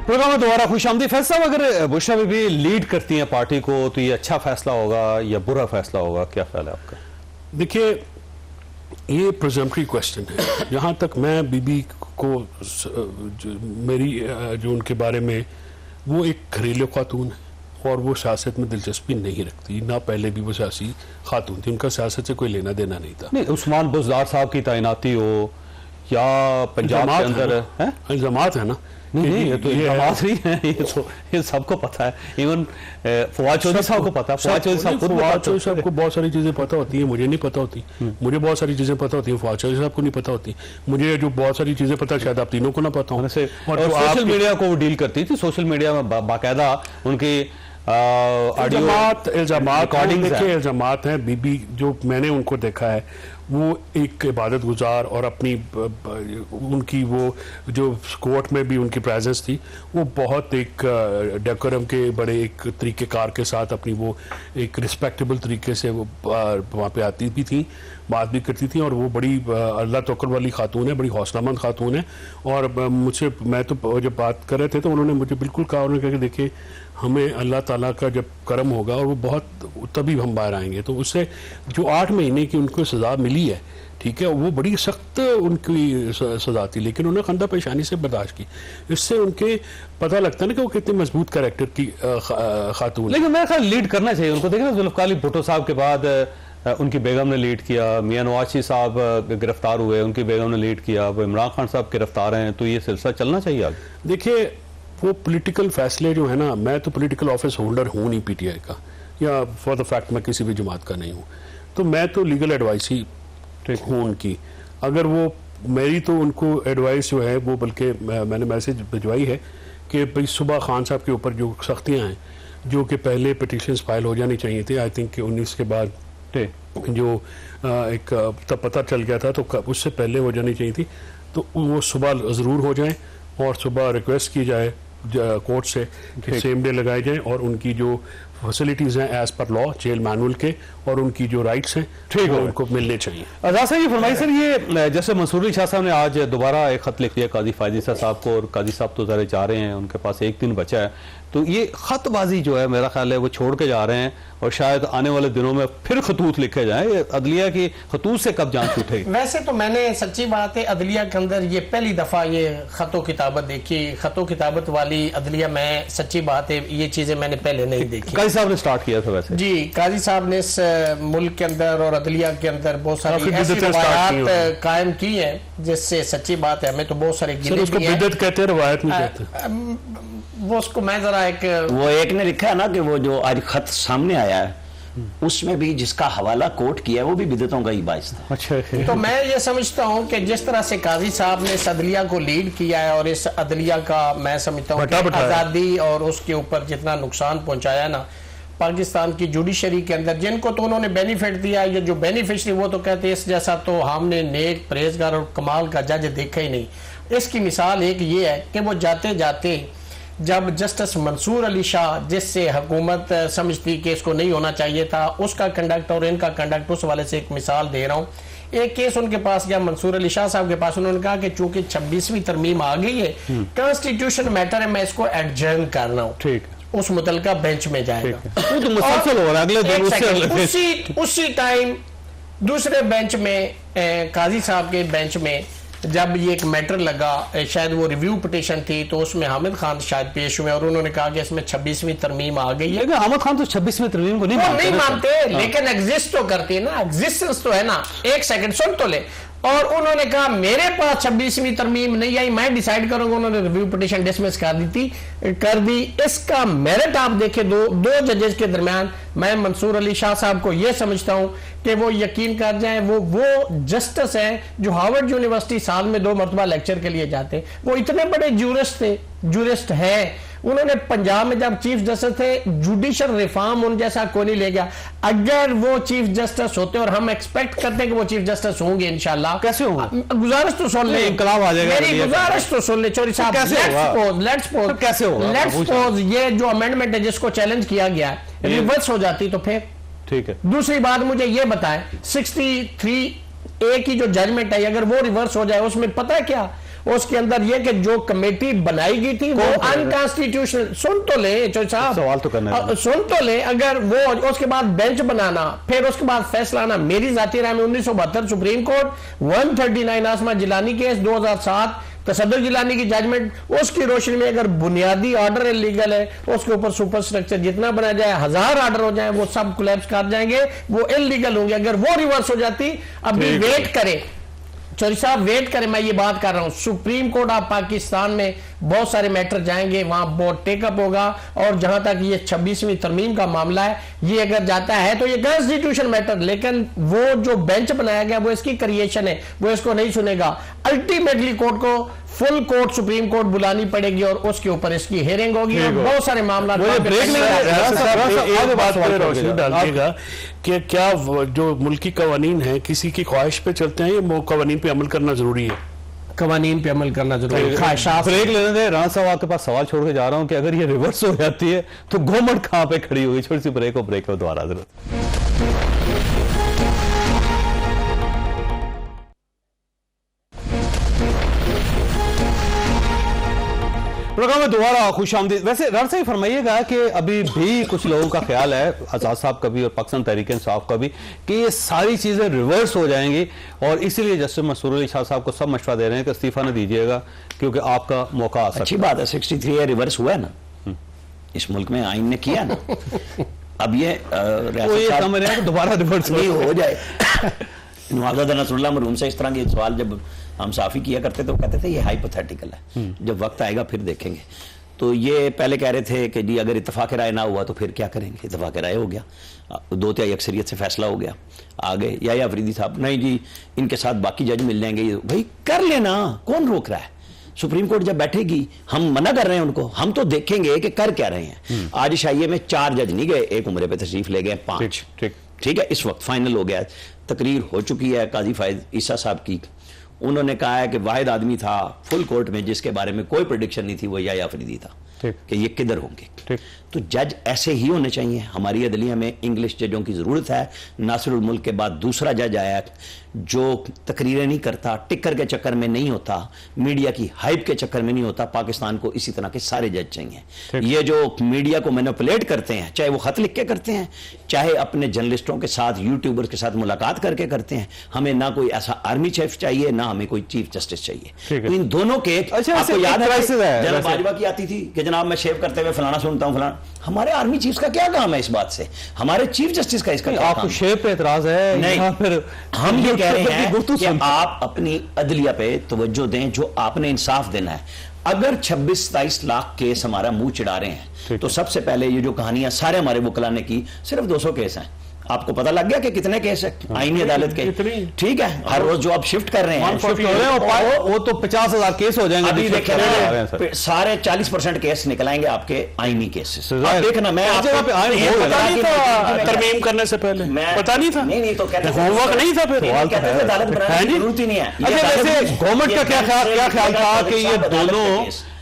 प्रोग्राम में दोबारा खुशामदी। फैसला अगर बुशरा बीबी लीड करती हैं पार्टी को तो ये अच्छा फैसला होगा या बुरा फैसला होगा, क्या ख्याल है आपका? देखिए, ये प्रेजम्पटरी क्वेश्चन है। जहाँ तक मैं बीबी को मेरी जो उनके बारे में, वो एक घरेलू खातून है और वो सियासत में दिलचस्पी नहीं रखती, ना पहले भी वो सियासी खातून थी, उनका सियासत से कोई लेना देना नहीं था। नहीं, उस्मान बुज़दार साहब की तैनाती हो या पंजाब के अंदर इल्जामात है ना। नहीं, ये तो इल्जामात नहीं है, ये सबको पता है। इवन फवाद चौधरी साहब को पता है, फवाद चौधरी साहब को बहुत सारी चीजें पता होती है, मुझे नहीं पता होती। मुझे बहुत सारी चीजें पता होती है, फवाद चौधरी साहब को नहीं पता होती। मुझे जो बहुत सारी चीजें पता, शायद आप तीनों को ना पता हो। और सोशल मीडिया को वो डील करती थी, सोशल मीडिया में बाकायदा उनकी इल्जामात हैं। बीबी जो मैंने उनको देखा है, वो एक इबादत गुजार और अपनी उनकी वो जो कोर्ट में भी उनकी प्रेजेंस थी, वो बहुत एक डेकोरम के बड़े एक तरीक़ेकार के साथ अपनी वो एक रिस्पेक्टेबल तरीके से वो वहाँ पे आती भी थी, बात भी करती थी। और वो बड़ी अल्लाह तवक्कुल वाली खातून है, बड़ी हौसलामंद खातून है। और मुझसे, मैं तो जब बात कर रहे थे तो उन्होंने मुझे बिल्कुल कहा, उन्होंने कहा कि देखिए, हमें अल्लाह ताला का जब करम होगा और वो बहुत, तभी हम बाहर आएंगे। तो उससे जो 8 महीने की उनको सज़ा मिली है, ठीक है, वो बड़ी सख्त उनकी सज़ा थी, लेकिन उन्होंने खंदा पेशानी से बर्दाश्त की। इससे उनके पता लगता है ना कि वो कितने मजबूत कैरेक्टर की खातून। लेकिन मेरा ख्याल लीड करना चाहिए उनको। देखिए, जुल्फ़िकार भुट्टो साहब के बाद उनकी बेगम ने लीड किया, मियां नवाज शरीफ साहब गिरफ्तार हुए, उनकी बेगम ने लीड किया, अब इमरान खान साहब गिरफ्तार हैं, तो ये सिलसिला चलना चाहिए आगे। देखिए, वो पॉलिटिकल फैसले जो है ना, मैं तो पॉलिटिकल ऑफिस होल्डर हूँ नहीं पीटीआई का, या फॉर द फैक्ट मैं किसी भी जमात का नहीं हूँ, तो मैं तो लीगल एडवाइस ही हूँ उनकी। अगर वो मेरी तो उनको एडवाइस जो है वो, बल्कि मैंने मैसेज भिजवाई है कि भाई सुबह खान साहब के ऊपर जो सख्तियाँ हैं, जो कि पहले पिटिशंस फाइल हो जानी चाहिए थी, आई थिंक 19 के बाद जो एक तब पता चल गया था, तो उससे पहले हो जानी चाहिए थी, तो वो सुबह ज़रूर हो जाए और सुबह रिक्वेस्ट की जाए कोर्ट से कि सेम डे लगाए जाएं और उनकी जो फैसिलिटीज़ हैं as per law jail manual के और उनकी जो राइट्स हैं, ठीक है, उनको मिलने चाहिए। आज़ाद साहब, ये फरमाइए सर, ये जैसे मंसूर अली शाह साहब ने आज दोबारा एक खत लिख दिया काजी फायद ईसा साहब को, और काजी साहब तो ज़रा जा रहे हैं, उनके पास 1 दिन बचा है, तो ये खतबाजी जो है मेरा ख्याल है वो छोड़ के जा रहे हैं, और शायद आने वाले दिनों में फिर खतूत लिखे जाएं। अदलिया की खतूत से कब जान छूटेगी? वैसे तो मैंने, सच्ची बात है, अदलिया के अंदर ये पहली दफ़ा ये ख़तो किताबत देखी, ख़तो किताबत वाली अदलिया में, सच्ची बात है, ये चीज़ें मैंने पहले नहीं देखी। काजी साहब ने स्टार्ट किया था वैसे। जी, काजी साहब ने इस मुल्क के अंदर और अदलिया के अंदर बहुत सारी ऐसी रवायात कायम की है, जिससे सच्ची बात है हमें तो बहुत सारे बिदअत कहते हैं, रवायत नहीं कहते। वो उसको मैं जरा वो एक ने लिखा है ना कि वो जो आज खत सामने आया है, उसमें भी जिसका हवाला कोर्ट किया है वो भी बिदतों का ही बाइस था। अच्छा, तो मैं ये समझता हूँ कि जिस तरह से काजी साहब ने इस अदलिया को लीड किया है, और इस अदलिया का मैं समझता हूँ आज़ादी और उसके ऊपर जितना नुकसान पहुंचाया ना पाकिस्तान की जुडिशरी के अंदर, जिनको तो उन्होंने बेनिफिट दिया, ये जो बेनिफिशरी वो तो कहते हैं इस जैसा तो हमने नेक, परहेजगार और कमाल का जज देखा ही नहीं। इसकी मिसाल एक ये है कि वो जाते जाते जब जस्टिस मंसूर अली शाह, जिससे हुकूमत समझती कि इसको नहीं होना चाहिए था, उसका कंडक्ट और इनका कंडक्ट, उस वाले से एक मिसाल दे रहा हूँ। एक केस उनके पास गया, मंसूर अली शाह साहब के पास, उन्होंने कहा कि चूंकि 26वीं तरमीम आ गई है, कॉन्स्टिट्यूशन मैटर है, मैं इसको एडजर्न कर रहा हूँ, ठीक, उस मुतलका बेंच में जाएगा। तो मुसलसल हो रहा है, अगले दिन उसी टाइम दूसरे बेंच में, काजी साहब के बेंच में जब ये एक मैटर लगा, शायद वो रिव्यू पिटीशन थी, तो उसमें हामिद खान शायद पेश हुए और उन्होंने कहा कि इसमें 26वीं तरमीम आ गई है। हामिद खान तो 26वीं तरमीम को नहीं मानते, लेकिन एग्जिस्ट तो करती है ना, एग्जिस्टेंस तो है ना। एक सेकंड सुन तो ले। और उन्होंने कहा मेरे पास 26वीं तरमीम नहीं आई, मैं डिसाइड करूंगा। उन्होंने रिव्यू पिटीशन डिसमिस कर दी। इसका मेरिट आप देखें दो जजेस के दरमियान, मैं मंसूर अली शाह साहब को यह समझता हूं कि वो यकीन कर जाएं, वो जस्टिस हैं जो हार्वर्ड यूनिवर्सिटी साल में 2 मरतबा लेक्चर के लिए जाते हैं। वो इतने बड़े जूरिस्ट हैं। उन्होंने पंजाब में जब चीफ जस्टिस थे, जुडिशल रिफॉर्म उन जैसा कोई नहीं ले गया। अगर वो चीफ जस्टिस होते, और हम एक्सपेक्ट करते हैं कि वो चीफ जस्टिस होंगे इंशाल्लाह। कैसे होगा? गुजारिश तो सुन ले, इंकलाब आ जाएगा। मेरी गुजारिश तो सुन ले चौधरी साहब। लेट्स सपोज ये जो अमेंडमेंट है जिसको चैलेंज किया गया है, रिवर्स हो जाती तो फिर ठीक है। दूसरी बात मुझे ये बताएं, 63A की जो जजमेंट है, अगर वो रिवर्स हो जाए, उसमें पता है क्या उसके अंदर यह कि जो कमेटी बनाई गई थी वो अनकॉन्स्टिट्यूशनल, सुन तो ले साहब, सवाल तो करना है, सुन तो ले, अगर वो उसके बाद बेंच बनाना, फिर उसके बाद फैसला आना। मेरी जाती राय में 1972 सुप्रीम कोर्ट 139 आसमा जिलानी केस 2007 तसद्दुक जिलानी की जजमेंट, उसकी रोशनी में अगर बुनियादी ऑर्डर इलीगल है, उसके ऊपर सुपर स्ट्रक्चर जितना बनाया जाए, 1000 ऑर्डर हो जाए, वो सब कोलैप्स कर जाएंगे, वो इलीगल होंगे। अगर वो रिवर्स हो जाती, अभी वेट करें चौधरी साहब, वेट करें, मैं ये बात कर रहा हूं, सुप्रीम कोर्ट ऑफ पाकिस्तान में बहुत सारे मैटर जाएंगे, वहां बहुत टेकअप होगा। और जहां तक ये 26वीं तरमीम का मामला है, ये अगर जाता है तो ये कॉन्स्टिट्यूशन मैटर, लेकिन वो जो बेंच बनाया गया वो इसकी क्रिएशन है, वो इसको नहीं सुनेगा। अल्टीमेटली कोर्ट को फुल कोर्ट सुप्रीम कोर्ट बुलानी पड़ेगी और उसके ऊपर इसकी हेयरिंग होगी और बहुत सारे मामला डालिएगा कि क्या जो मुल्की कवानीन है किसी की ख्वाहिश पे चलते हैं, ये कवानीन पे अमल करना जरूरी है, कवानीन पे अमल करना जरूरी है। ख्वाहिशात ब्रेक लेने दे। राणा साहब आपके पास सवाल छोड़ के जा रहा हूं कि अगर ये रिवर्स हो जाती है तो गवर्नमेंट कहां पे खड़ी होगी? छोटी सी ब्रेक हो, ब्रेक हो, दोबारा जरूर। प्रोग्राम में दोबारा खुशामदीद। वैसे राणा साहब फरमाइएगा कि अभी भी कुछ लोगों का ख्याल है, आजाद साहब का भी और पाकिस्तान तहरीक इंसाफ का भी, कि ये सारी चीजें रिवर्स हो जाएंगी और इसीलिए जस्टिस मंसूर अली शाह साहब को सब मशवरा दे रहे हैं कि इस्तीफा न दीजिएगा क्योंकि आपका मौका आ सकता है। अच्छी बात है, 63 रिवर्स हुआ है ना इस मुल्क में, आइन ने किया ना। अब ये दोबारा रिवर्स नहीं हो जाए। नवाज़ुद्दीन नसरुल्लाह मरहूम से इस तरह के सवाल जब हम साफी किया करते तो कहते थे ये हाइपोथेटिकल है, जब वक्त आएगा फिर देखेंगे। तो ये पहले कह रहे थे कि जी अगर इत्तफाक राय ना हुआ तो फिर क्या करेंगे, इत्तफाक राय हो गया, 2/3 अक्सरियत से फैसला हो गया, आगे या अफरीदी साहब नहीं जी इनके साथ बाकी जज मिल जाएंगे, भाई कर लेना, कौन रोक रहा है? सुप्रीम कोर्ट जब बैठेगी, हम मना कर रहे हैं उनको, हम तो देखेंगे कि कर क्या रहे हैं। आज शाइये में 4 जज नहीं गए, एक उम्रे पे तशरीफ ले गए 5, ठीक है, इस वक्त फाइनल हो गया, तकरीर हो चुकी है काजी फायद ईसा साहब की। उन्होंने कहा है कि वाहिद आदमी था फुल कोर्ट में जिसके बारे में कोई प्रेडिक्शन नहीं थी, वो या अफरीदी था कि ये किधर होंगे। तो जज ऐसे ही होने चाहिए। हमारी अदलिया में इंग्लिश जजों की जरूरत है। नासिरुल मुल्क के बाद दूसरा जज आया जो तकरीरें नहीं करता, टिक्कर के चक्कर में नहीं होता, मीडिया की हाइप के चक्कर में नहीं होता। पाकिस्तान को इसी तरह के सारे जज चाहिए। ये जो मीडिया को मैनिपुलेट करते हैं, चाहे वो खत लिख के करते हैं, चाहे अपने जर्नलिस्टों के साथ, यूट्यूबर्स के साथ मुलाकात करके करते हैं, हमें ना कोई ऐसा आर्मी चीफ चाहिए, ना हमें कोई चीफ जस्टिस चाहिए। तो इन दोनों के आपको याद है जनाब बाजवा की आती थी कि जनाब मैं शेव करते हुए फलाना सुनता हूं फलाना। हमारे आर्मी चीफ का क्या काम है इस बात से? हमारे चीफ जस्टिस का इसका आपको शेव पे एतराज है? नहीं, फिर हम ये कह रहे हैं कि आप अपनी अदलिया पे तवज्जो दें, जो आपने इंसाफ देना है। अगर 26-27 लाख केस हमारा मुंह चिढ़ा रहे हैं तो सबसे पहले ये जो कहानियां सारे हमारे वकला ने की, सिर्फ 200 केस हैं। आपको पता लग गया कि कितने केस है आईनी अदालत के? ठीक है, हर रोज जो आप शिफ्ट कर रहे हैं वो तो 50,000 केस हो जाएंगे। अभी देखिए सारे 40% केस निकलाएंगे आपके आईनी केसेस। देखना, मैं तरमीम करने से पहले पता नहीं था, नहीं तो कहते होमवर्क नहीं था, फिर अदालत बनाने की जरूरत ही नहीं है। गवर्नमेंट का क्या ख्याल था कि ये दोनों,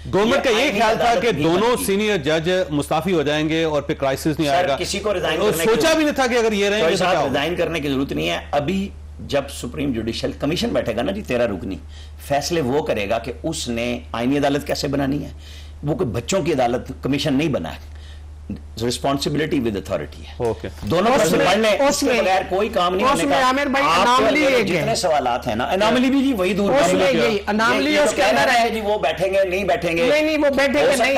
गवर्नमेंट का ये ख्याल था कि दोनों सीनियर जज मुस्ताफी हो जाएंगे और फिर क्राइसिस नहीं आएगा? किसी को रिजाइन सोचा भी नहीं था कि अगर ये रहेंगे तो क्या? रिजाइन करने की जरूरत नहीं है। अभी जब सुप्रीम जुडिशियल कमीशन बैठेगा ना जी 13 रुकनी, फैसले वो करेगा कि उसने आईनी अदालत कैसे बनानी है। वो कोई बच्चों की अदालत कमीशन नहीं बना है, रिस्पॉन्सिबिलिटी विद अथॉरिटी है। दोनों उसके बगैर कोई काम नहीं होने का। आमिर भाई अनामली जितने सवालात हैं ना, अनामली भी जी वही दूर अनामली उसके अंदर है जी, वो बैठेंगे नहीं बैठेंगे, नहीं वो बैठेंगे नहीं,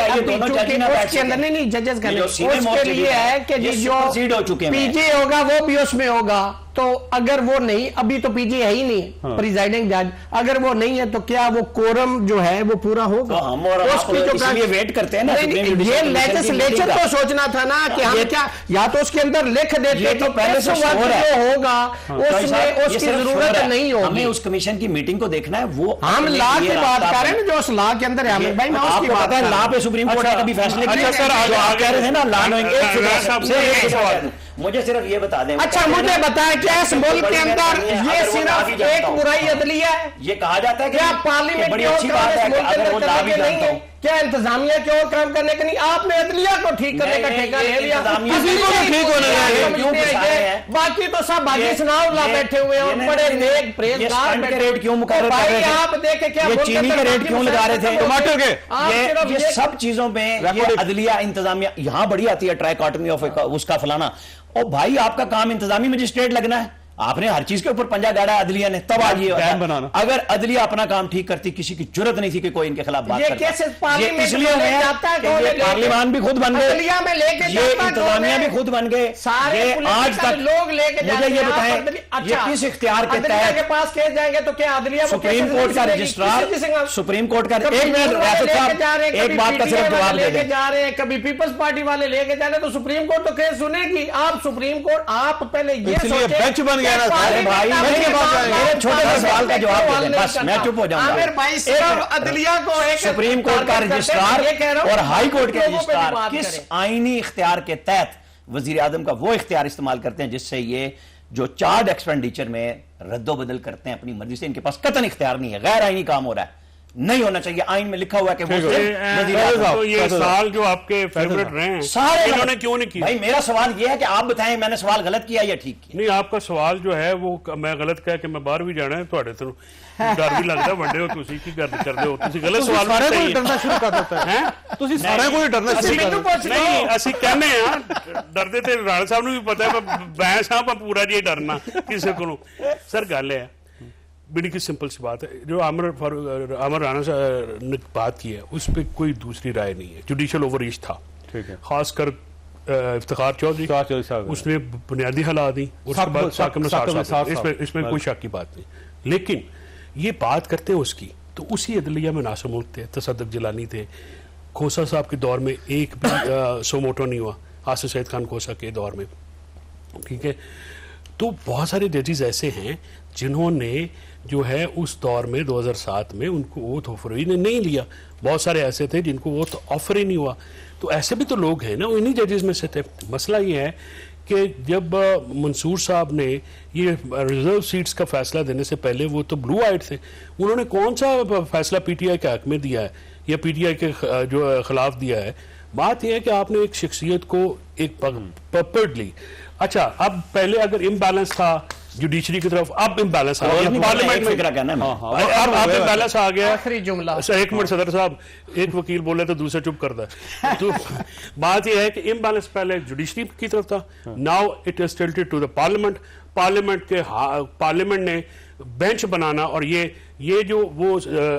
जजेस नहीं जजेस का उसके लिए है कि जो पीजी होगा वो भी उसमें होगा। तो अगर वो नहीं, अभी तो पीजी है ही नहीं प्रिजाइडिंग जज, अगर वो नहीं है तो क्या वो कोरम जो है वो पूरा होगा? तो हम और आप इसलिए वेट करते हैं ना। ये लेजिस्लेचर तो सोचना था ना कि हम क्या, या तो उसके अंदर लिख देते तो पहले से होगा, उसमें उसकी जरूरत नहीं होगी। हमें उस कमीशन की मीटिंग को देखना है। वो हम लॉ की बात कर रहे हैं जो उस लॉ के अंदर है आमिर भाई, मैं उसकी बात है। लॉ पे सुप्रीम कोर्ट ने कभी फैसले किए? सर आप कह रहे थे ना लॉ में, मुझे सिर्फ ये बता दें। अच्छा मुझे बताएं क्या इस मुल्क के अंदर ये सिर्फ एक बुराई अदलिया है? ये कहा जाता है कि क्या पार्लियामेंट बड़ी अच्छी बात है कि अगर वो ला भी जानता हूं, क्या इंतजामिया की ओर काम करने का नहीं, आपने अदलिया को ठीक करने का ठेका ले लिया, किसी को भी ठीक होने लगे, बाकी तो सब बाकी सुनाओ बैठे हुए हैं और बड़े नेक परहेजगार रेट क्यों मुकर्रर कर रहे थे? आप देखे क्या चीनी के रेट क्यों लगा रहे थे? टमाटर के ये सब चीजों में ये अदलिया इंतजामिया यहाँ बड़ी आती है, ट्राइकॉटमी ऑफ उसका फलाना। और भाई आपका काम इंतजामी मजिस्ट्रेट लगना है, आपने हर चीज के ऊपर पंजा गाड़ा अदलिया ने, तब आज ये अगर अदलिया अपना काम ठीक करती, किसी की जरूरत नहीं थी कि कोई इनके खिलाफ बात करता। इसलिए पार्लियामान भी खुद बन गए, ये इंतजामिया भी खुद बन गए, ये आज तक लोग लेके मुझे ये बताएं ये किस इख्तियार के तहत के पास केस जाएंगे तो क्या अदलिया सुप्रीम कोर्ट का रजिस्ट्रार, सुप्रीम कोर्ट का एक बात का सिर्फ जवाब लेके जा रहे हैं, कभी पीपल्स पार्टी वाले लेके जा रहे हैं, तो सुप्रीम कोर्ट तो केस सुनेगी। आप सुप्रीम कोर्ट आप पहले ये सोचें अरे भाई मेरे छोटे से सवाल का जवाब दे दें, बस मैं चुप हो जाऊंगा। अदलिया को सुप्रीम कोर्ट का रजिस्ट्रार और हाई कोर्ट के रजिस्ट्रार किस आईनी इख्तियार के तहत वजीर आजम का वो इख्तियार इस्तेमाल करते हैं जिससे ये जो चार्ज एक्सपेंडिचर में रद्दोबदल करते हैं अपनी मर्जी से, इन्होंने पास कतई इख्तियार नहीं है, गैर आईनी काम हो रहा है, नहीं होना चाहिए। आइन में लिखा हुआ है कि तो ये सवाल जो आपके फेवरेट रहे हैं सारे इन्होंने क्यों नहीं किया? भाई मेरा सवाल ये है कि आप बताएं मैंने सवाल गलत किया या ठीक किया? नहीं, आपका सवाल जो है वो मैं गलत कह के मैं बाहर भी जाना है ਤੁਹਾਡੇ ਤੋਂ डर भी लगता ਵੱਡੇ ਹੋ ਤੁਸੀਂ ਕੀ ਕਰਦੇ ਹੋ, ਤੁਸੀਂ ਗਲਤ ਸਵਾਲ सारे को डरना शुरू कर देता है, ਤੁਸੀਂ ਸਾਰਿਆਂ को डरना शुरू कर देते ਨਹੀਂ ਅਸੀਂ ਕਹਿੰਦੇ ਆ ਡਰਦੇ ਤੇ ਰਾਣਾ ਸਾਹਿਬ ਨੂੰ ਵੀ ਪਤਾ ਹੈ ਮੈਂ ਸਾਹਿਬ ਪੂਰਾ ਜੀ ਡਰਨਾ ਕਿਸੇ ਕੋਲੋਂ। सर गल है बड़ी की सिंपल सी बात है, जो अमर राणा ने बात की है उस पर कोई दूसरी राय नहीं है, जुडिशियल ओवररीच था, ठीक है, खासकर इफ्तिखार चौधरी उसने बुनियादी हला दी, उसके बाद साकिब निसार साहब, इसमें कोई शक की बात नहीं। लेकिन ये बात करते हैं उसकी तो उसी अदलिया में नासिर मुल्क थे, तसद्दुक जिलानी थे, खोसा साहब के दौर में एक भी सोमोटो नहीं हुआ, आसिफ सईद खान खोसा के दौर में, ठीक है। तो बहुत सारे जजेस ऐसे हैं जिन्होंने जो है उस दौर में 2007 में उनको ओथ ऑफर ही नहीं लिया, बहुत सारे ऐसे थे जिनको ओथ ऑफर ही नहीं हुआ, तो ऐसे भी तो लोग हैं ना, इन्हीं जजेस में से थे। मसला ये है कि जब मंसूर साहब ने ये रिजर्व सीट्स का फैसला देने से पहले वो तो ब्लू आइड थे, उन्होंने कौन सा फैसला पीटीआई के हक में दिया है या पीटीआई के जो खिलाफ दिया है? बात यह है कि आपने एक शख्सियत को एक पर्परली, अच्छा अब पहले अगर इम्बैलेंस था जुडिशरी की तरफ, अब इम्बैलेंस आ गया पार्लियामेंट में, अब इम्बैलेंस आ गया। आखिरी जुमला एक मिनट सदर साहब, एक वकील बोले तो दूसरा चुप करता है। तो बात यह है कि इम्बैलेंस पहले जुडिशरी की तरफ था, now it is tilted to the parliament. Parliament ने बेंच बनाना और ये जो वो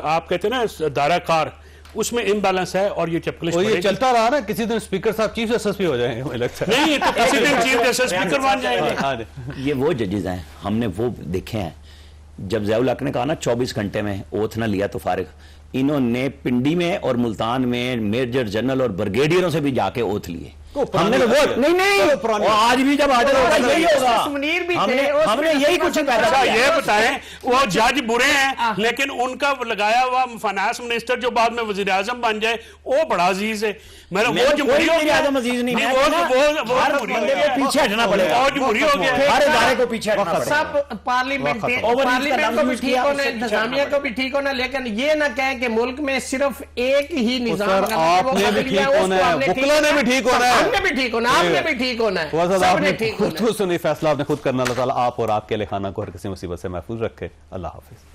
आप कहते हैं ना दायराकार, उसमें इम्बैलेंस है और ये चपकलिश ये चलता रहा ना, किसी दिन स्पीकर साहब चीफ जस्टिस भी हो जाएंगे इलेक्शन, नहीं तो किसी दिन चीफ जस्टिस स्पीकर बन जाएंगे। ये वो जजेस हैं हमने वो देखे हैं, जब ज़ियाउल हक ने कहा ना 24 घंटे में ओथ ना लिया तो फारिग, इन्होंने पिंडी में और मुल्तान में मेजर जनरल और ब्रिगेडियरों से भी जाके ओथ लिए। हमने तो वो नहीं आज भी जब हाजिर होगा यही होगा, हमने यही कुछ ये बताएं वो जज बुरे हैं लेकिन उनका लगाया हुआ फाइनेंस मिनिस्टर जो बाद में वजीर आजम बन जाए वो बड़ा अजीज है मेरा, वो जमहूरी हो गया, वो पीछे हटना पड़ेगा, वो जमहूरी हो गया, हर इदारे को पीछे हटना पड़ेगा। सब पार्लियामेंट को भी ठीक होना, इंतजामिया को भी ठीक होना, लेकिन ये ना कहें कि मुल्क में सिर्फ एक ही निजाम, आपने भी ठीक होना है, बुकला ने भी ठीक होना है, हमने भी ठीक होना, आपने भी ठीक होना है, आपने खुद सुनी फैसला आपने खुद करना। अल्लाह ताला आप और आपके अहले खाना को हर किसी मुसीबत से महफूज रखे। अल्लाह हाफिज।